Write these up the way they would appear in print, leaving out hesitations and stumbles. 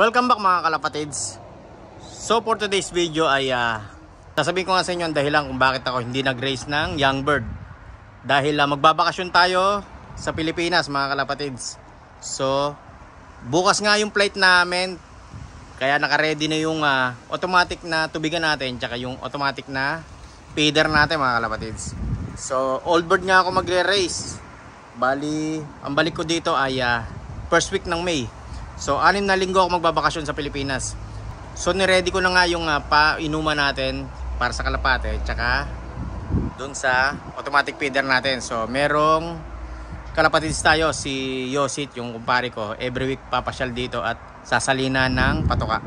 Welcome back mga kalapatids. So for today's video ay sasabihin ko nga sa inyo ang dahilan kung bakit ako hindi nag-race ng young bird. Dahil magbabakasyon tayo sa Pilipinas mga kalapatids. So bukas nga yung flight namin, kaya naka-ready na yung automatic na tubigan natin tsaka yung automatic na feeder natin mga kalapatids. So old bird nga ako magre-race. Bali, ang balik ko dito ay first week ng May. So 6 na linggo ako magbabakasyon sa Pilipinas. So niready ko na nga yung painuman natin para sa kalapate tsaka dun sa automatic feeder natin. So merong kalapatids tayo, si Yosit, yung kumpare ko. Every week papasyal dito at sasalina ng patuka.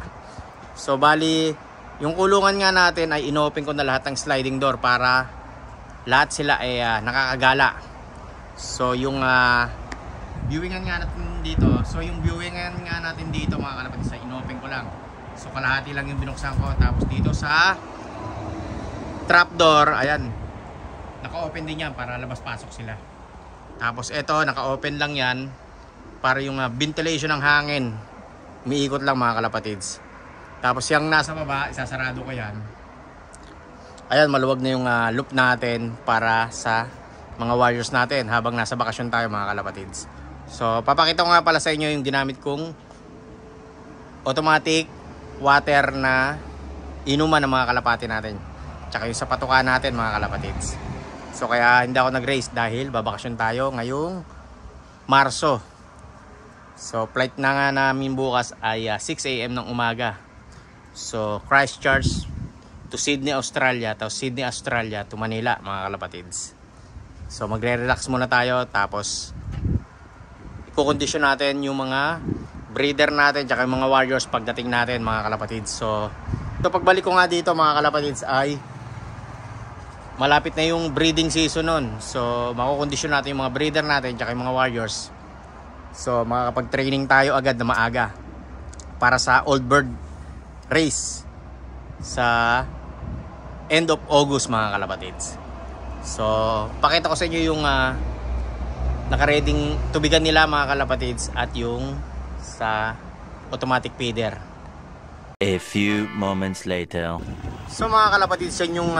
So bali, yung kulungan nga natin ay inopen ko na lahat ng sliding door para lahat sila ay nakakagala. So yung viewingan nga natin dito. So yung viewingan nga natin dito mga kalapatids ay inopen ko lang. So kalahati lang yung binuksan ko. Tapos dito sa trapdoor, ayan, naka-open din yan para labas-pasok sila. Tapos eto, naka-open lang yan para yung ventilation ng hangin umiikot lang mga kalapatids. Tapos yung nasa baba, isasarado ko yan. Ayan, maluwag na yung loop natin para sa mga warriors natin habang nasa bakasyon tayo mga kalapatids. So papakita ko nga pala sa inyo yung ginamit kong automatic water na inuman ng mga kalapati natin, tsaka yung sa patuka natin mga kalapatids. So kaya hindi ako nag-race dahil babakasyon tayo ngayong Marso. So flight na nga namin bukas ay 6 AM ng umaga. So Christchurch to Sydney, Australia, tapos Sydney, Australia to Manila mga kalapatids. So magre-relax muna tayo, tapos i-condition natin yung mga breeder natin tsaka yung mga warriors pagdating natin mga kalapatids. So pagbalik ko nga dito mga kalapatids ay malapit na yung breeding season nun. So makukondisyon natin yung mga breeder natin tsaka yung mga warriors. So makakapag-training tayo agad na maaga para sa old bird race sa end of August mga kalapatids. So pakita ko sa inyo yung nakareding tubigan nila mga kalapatids at yung sa automatic feeder. A few moments later. So mga kalapatids, yan yung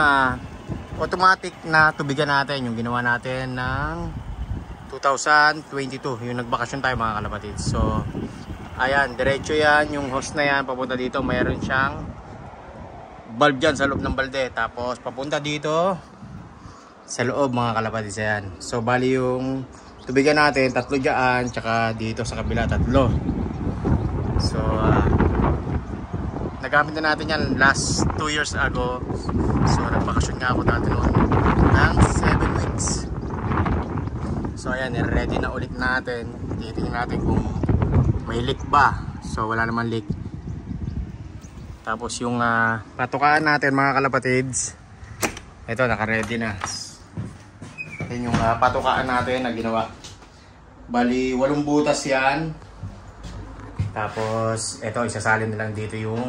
automatic na tubigan natin, yung ginawa natin ng 2022, yung nagbakasyon tayo mga kalapatids. So ayan, diretso yan, yung hose na yan papunta dito, mayroon siyang valve dyan sa loob ng balde, tapos papunta dito sa loob mga kalapatids. Ayan, so bali yung tubigan natin, 3 dyan, tsaka dito sa kabila 3. So nagamit na natin yan last 2 years ago. So nagbakasyon nga ako dati noon ng 7 weeks. So ayan, ready na ulit natin. Titingnan natin kung may leak ba. So wala naman leak. Tapos yung patukaan natin mga kalapatids, ito naka-ready na. Yan yung patukaan natin na ginawa. Bali 8 butas yan. Tapos ito, isasalin na lang dito yung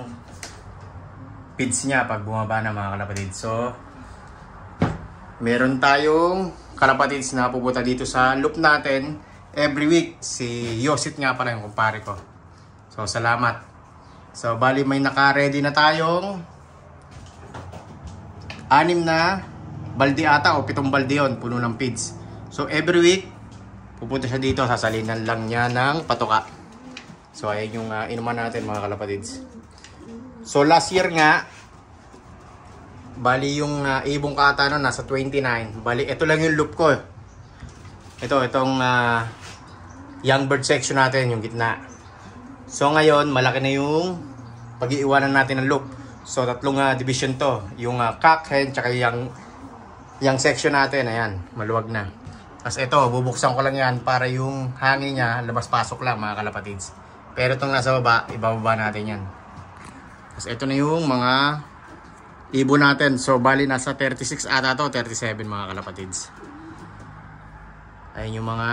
feeds niya pag bumaba na mga kalapatids. So meron tayong kalapatids na pupunta dito sa loop natin every week. Si Yosit nga pala yung kumpare ko. So salamat. So bali may naka-ready na tayong 6 na balde ata o 7 balde yun, puno ng feeds. So every week pupunta siya dito, sasalinan lang niya ng patuka. So ayan yung inuman natin mga kalapatids. So last year nga, bali yung ibong kata no, nasa 29. Bali ito lang yung loop ko. Itong young bird section natin, yung gitna. So ngayon malaki na yung pag-iiwanan natin ng loop. So 3 division to, yung cock, hen, tsaka yung section natin. Ayan, maluwag na. Tapos ito, bubuksan ko lang yan para yung hangin niya labas-pasok lang mga kalapatids. Pero itong nasa baba, ibababa natin yan. Tapos ito na yung mga ibo natin. So bali nasa 36 ata to, 37 mga kalapatids. Ayan yung mga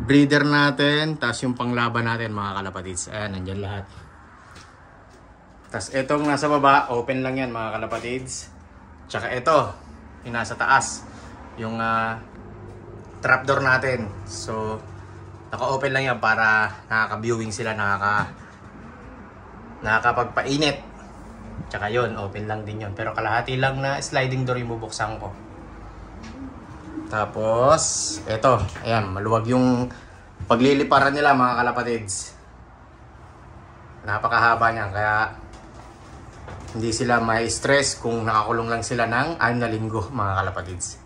breeder natin. Tapos yung panglaban natin mga kalapatids. Ayan, nandyan lahat. Tapos itong nasa baba, open lang yan mga kalapatids. Tsaka ito, yung nasa taas, yung trapdoor natin. So naka-open lang yan para nakaka-viewing sila, nakakapagpainit. Tsaka yun, open lang din yun. Pero kalahati lang na sliding door yung bubuksan ko. Tapos, eto, ayan, maluwag yung pagliliparan nila mga kalapatids. Napakahaba niyan, kaya hindi sila may stress kung nakakulong lang sila ng 6 na linggo mga kalapatids.